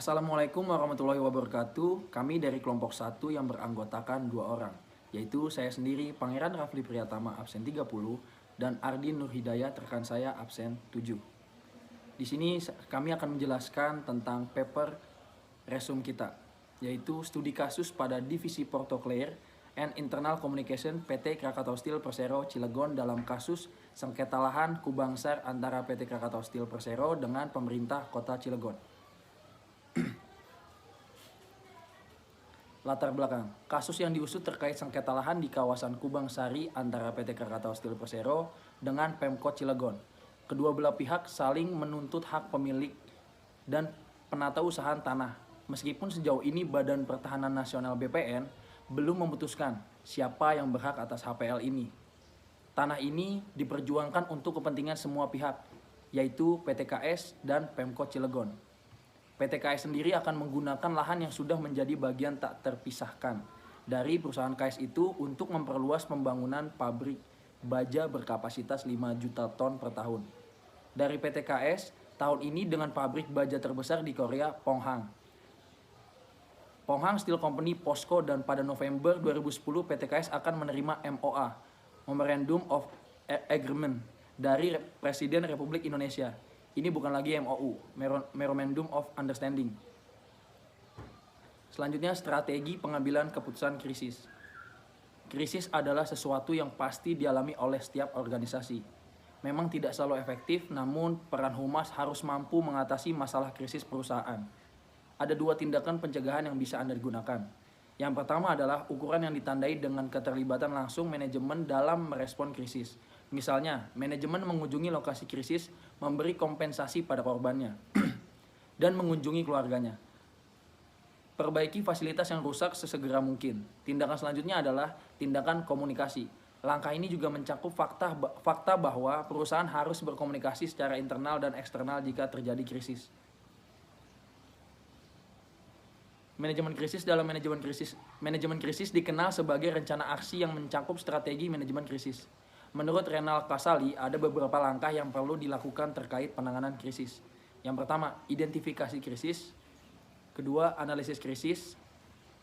Assalamualaikum warahmatullahi wabarakatuh. Kami dari kelompok 1 yang beranggotakan 2 orang, yaitu saya sendiri Pangeran Rafli Priyatama absen 30 dan Ardin Nurhidayat rekan saya absen 7. Di sini kami akan menjelaskan tentang paper resume kita, yaitu studi kasus pada Divisi Porto Clare and Internal Communication PT Krakatau Steel Persero Cilegon dalam kasus sengketa lahan Kubangsar antara PT Krakatau Steel Persero dengan pemerintah Kota Cilegon. Latar belakang, kasus yang diusut terkait sengketa lahan di kawasan Kubang Sari antara PT Krakatau Steel Persero dengan Pemkot Cilegon. Kedua belah pihak saling menuntut hak pemilik dan penata usahaan tanah. Meskipun sejauh ini Badan Pertahanan Nasional BPN belum memutuskan siapa yang berhak atas HPL ini. Tanah ini diperjuangkan untuk kepentingan semua pihak, yaitu PT KS dan Pemkot Cilegon. PT KS sendiri akan menggunakan lahan yang sudah menjadi bagian tak terpisahkan dari perusahaan KS itu untuk memperluas pembangunan pabrik baja berkapasitas 5 juta ton per tahun. Dari PT KS, tahun ini dengan pabrik baja terbesar di Korea, Ponghang Steel Company POSCO, dan pada November 2010 PT KS akan menerima MOA, Memorandum of Agreement, dari Presiden Republik Indonesia. Ini bukan lagi MOU, Memorandum of Understanding. Selanjutnya, strategi pengambilan keputusan krisis. Krisis adalah sesuatu yang pasti dialami oleh setiap organisasi. Memang tidak selalu efektif, namun peran humas harus mampu mengatasi masalah krisis perusahaan. Ada 2 tindakan pencegahan yang bisa Anda gunakan. Yang pertama adalah ukuran yang ditandai dengan keterlibatan langsung manajemen dalam merespon krisis. Misalnya, manajemen mengunjungi lokasi krisis, memberi kompensasi pada korbannya, dan mengunjungi keluarganya. Perbaiki fasilitas yang rusak sesegera mungkin. Tindakan selanjutnya adalah tindakan komunikasi. Langkah ini juga mencakup fakta bahwa perusahaan harus berkomunikasi secara internal dan eksternal jika terjadi krisis. Manajemen krisis. Dalam manajemen krisis dikenal sebagai rencana aksi yang mencakup strategi manajemen krisis. Menurut Renal Kasali, ada beberapa langkah yang perlu dilakukan terkait penanganan krisis. Yang pertama, identifikasi krisis. Kedua, analisis krisis.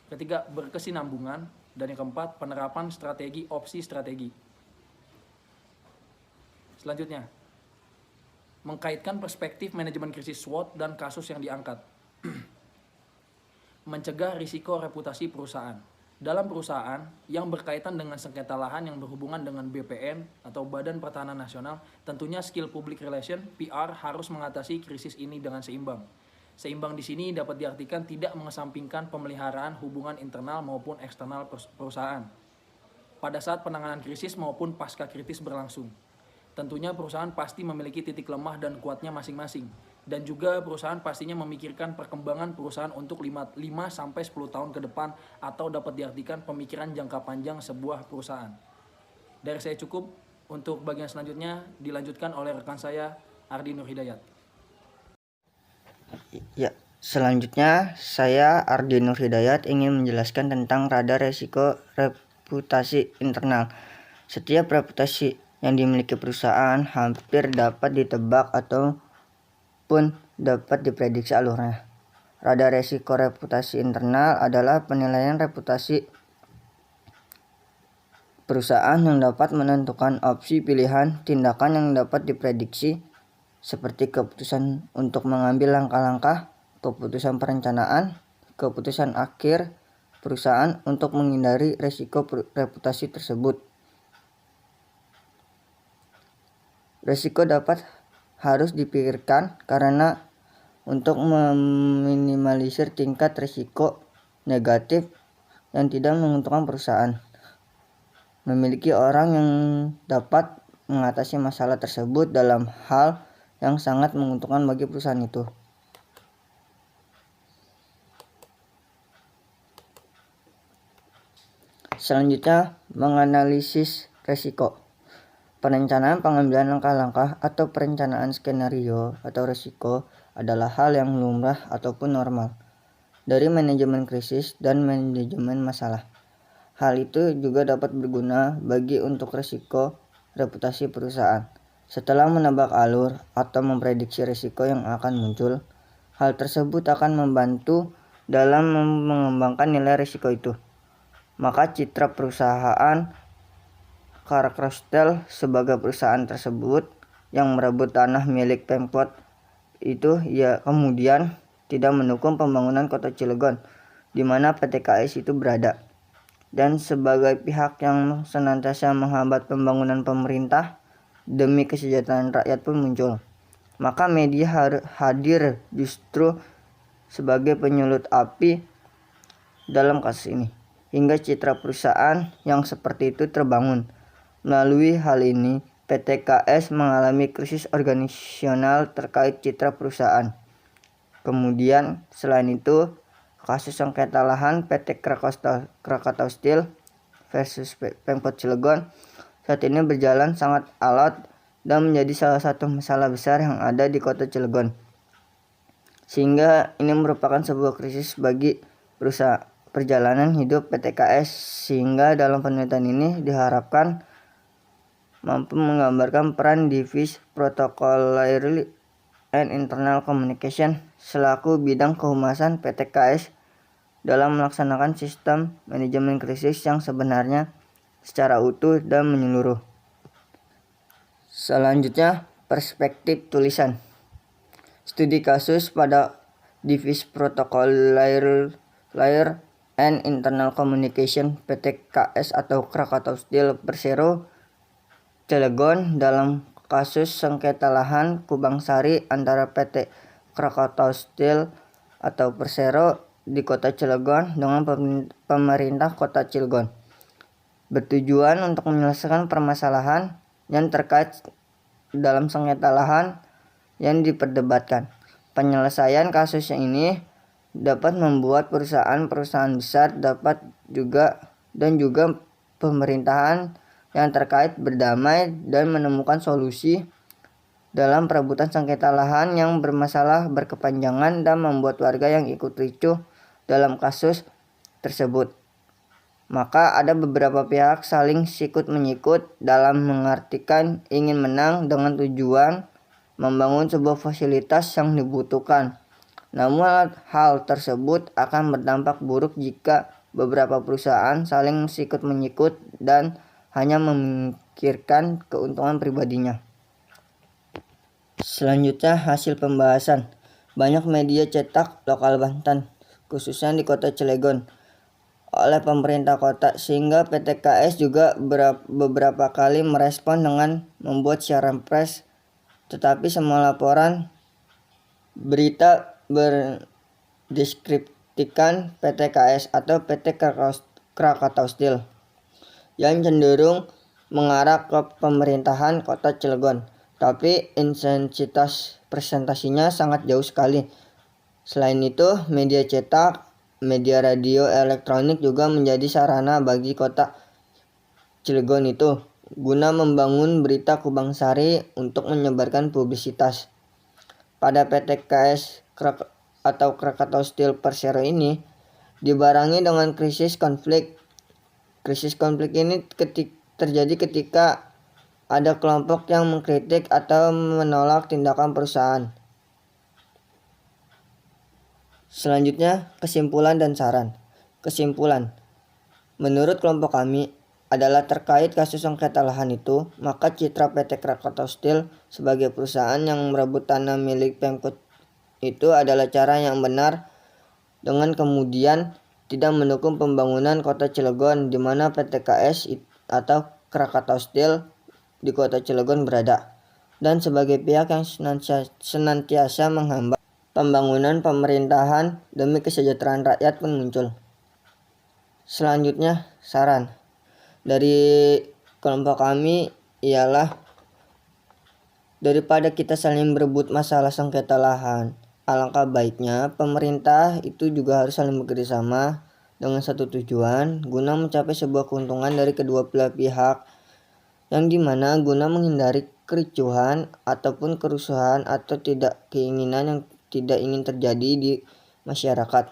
Ketiga, berkesinambungan. Dan yang keempat, penerapan strategi opsi strategi. Selanjutnya, mengkaitkan perspektif manajemen krisis SWOT dan kasus yang diangkat. Mencegah risiko reputasi perusahaan. Dalam perusahaan yang berkaitan dengan sengketa lahan yang berhubungan dengan BPN atau Badan Pertahanan Nasional, tentunya skill public relation (PR) harus mengatasi krisis ini dengan seimbang. Seimbang di sini dapat diartikan tidak mengesampingkan pemeliharaan hubungan internal maupun eksternal perusahaan pada saat penanganan krisis maupun pasca kritis berlangsung. Tentunya perusahaan pasti memiliki titik lemah dan kuatnya masing-masing, dan juga perusahaan pastinya memikirkan perkembangan perusahaan untuk 5-10 tahun ke depan, atau dapat diartikan pemikiran jangka panjang sebuah perusahaan. Dari saya cukup. Untuk bagian selanjutnya dilanjutkan oleh rekan saya Ardin Nurhidayat. Ya, selanjutnya saya Ardin Nurhidayat ingin menjelaskan tentang radar resiko reputasi internal. Setiap reputasi yang dimiliki perusahaan hampir dapat ditebak ataupun dapat diprediksi alurnya. Radar resiko reputasi internal adalah penilaian reputasi perusahaan yang dapat menentukan opsi pilihan tindakan yang dapat diprediksi, seperti keputusan untuk mengambil langkah-langkah, keputusan perencanaan, keputusan akhir perusahaan untuk menghindari resiko reputasi tersebut. Resiko harus dipikirkan karena untuk meminimalisir tingkat resiko negatif yang tidak menguntungkan perusahaan. Memiliki orang yang dapat mengatasi masalah tersebut dalam hal yang sangat menguntungkan bagi perusahaan itu. Selanjutnya, menganalisis resiko. Perencanaan pengambilan langkah-langkah atau perencanaan skenario atau risiko adalah hal yang lumrah ataupun normal dari manajemen krisis dan manajemen masalah. Hal itu juga dapat berguna bagi untuk risiko reputasi perusahaan. Setelah menebak alur atau memprediksi risiko yang akan muncul, Hal tersebut akan membantu dalam mengembangkan nilai risiko itu. Maka citra perusahaan Krakatau sebagai perusahaan tersebut yang merebut tanah milik Pemkot itu kemudian tidak mendukung pembangunan kota Cilegon di mana PT KS itu berada. Dan sebagai pihak yang senantiasa menghambat pembangunan pemerintah demi kesejahteraan rakyat pun muncul. Maka media hadir justru sebagai penyulut api dalam kasus ini, hingga citra perusahaan yang seperti itu terbangun. Melalui hal ini, PT KS mengalami krisis organisasional terkait citra perusahaan. Kemudian, selain itu, kasus sengketa lahan PT Krakatau Steel versus Pemkot Cilegon saat ini berjalan sangat alot dan menjadi salah satu masalah besar yang ada di kota Cilegon. Sehingga ini merupakan sebuah krisis bagi perusahaan perjalanan hidup PT KS, sehingga dalam penelitian ini diharapkan mampu menggambarkan peran Divisi Protocol and Internal Communication selaku bidang kehumasan PT KS dalam melaksanakan sistem manajemen krisis yang sebenarnya secara utuh dan menyeluruh. Selanjutnya, perspektif tulisan. Studi kasus pada Divisi Protocol and Internal Communication PT KS atau Krakatau Steel Persero Cilegon dalam kasus sengketa lahan Kubang Sari antara PT Krakatau Steel atau Persero di kota Cilegon dengan pemerintah kota Cilegon, bertujuan untuk menyelesaikan permasalahan yang terkait dalam sengketa lahan yang diperdebatkan. Penyelesaian kasus ini dapat membuat perusahaan-perusahaan besar juga pemerintahan yang terkait berdamai dan menemukan solusi dalam perebutan sengketa lahan yang bermasalah berkepanjangan dan membuat warga yang ikut ricuh dalam kasus tersebut. Maka ada beberapa pihak saling sikut menyikut dalam mengartikan ingin menang dengan tujuan membangun sebuah fasilitas yang dibutuhkan. Namun hal tersebut akan berdampak buruk jika beberapa perusahaan saling sikut menyikut dan hanya memikirkan keuntungan pribadinya. Selanjutnya, hasil pembahasan. Banyak media cetak lokal Banten, khususnya di kota Cilegon, oleh pemerintah kota, sehingga PT KS juga beberapa kali merespon dengan membuat siaran pers, tetapi semua laporan berita berdeskripsikan PT KS atau PT Krakatau Steel yang cenderung mengarah ke pemerintahan kota Cilegon, tapi intensitas presentasinya sangat jauh sekali. Selain itu, media cetak, media radio elektronik juga menjadi sarana bagi kota Cilegon itu guna membangun berita Kubang Sari untuk menyebarkan publisitas. Pada PT KS atau Krakatau Steel Persero ini dibarengi dengan krisis konflik. Krisis konflik ini terjadi ketika ada kelompok yang mengkritik atau menolak tindakan perusahaan. Selanjutnya, kesimpulan dan saran. Kesimpulan, menurut kelompok kami adalah terkait kasus sengketa lahan itu, maka citra PT Krakatau Steel sebagai perusahaan yang merebut tanah milik Pemkot itu adalah cara yang benar, dengan kemudian tidak mendukung pembangunan kota Cilegon di mana PT KS atau Krakatau Steel di kota Cilegon berada, dan sebagai pihak yang senantiasa menghambat pembangunan pemerintahan demi kesejahteraan rakyat pun muncul. Selanjutnya, saran dari kelompok kami ialah daripada kita saling berebut masalah sengketa lahan, alangkah baiknya pemerintah itu juga harus saling bekerjasama dengan satu tujuan guna mencapai sebuah keuntungan dari kedua belah pihak, yang dimana guna menghindari kericuhan ataupun kerusuhan atau keinginan yang tidak ingin terjadi di masyarakat.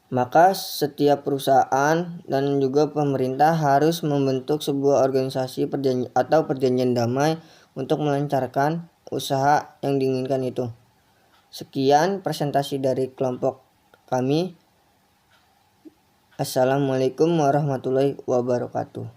Maka setiap perusahaan dan juga pemerintah harus membentuk sebuah organisasi perjanjian damai untuk melancarkan usaha yang diinginkan itu. Sekian presentasi dari kelompok kami. Assalamualaikum warahmatullahi wabarakatuh.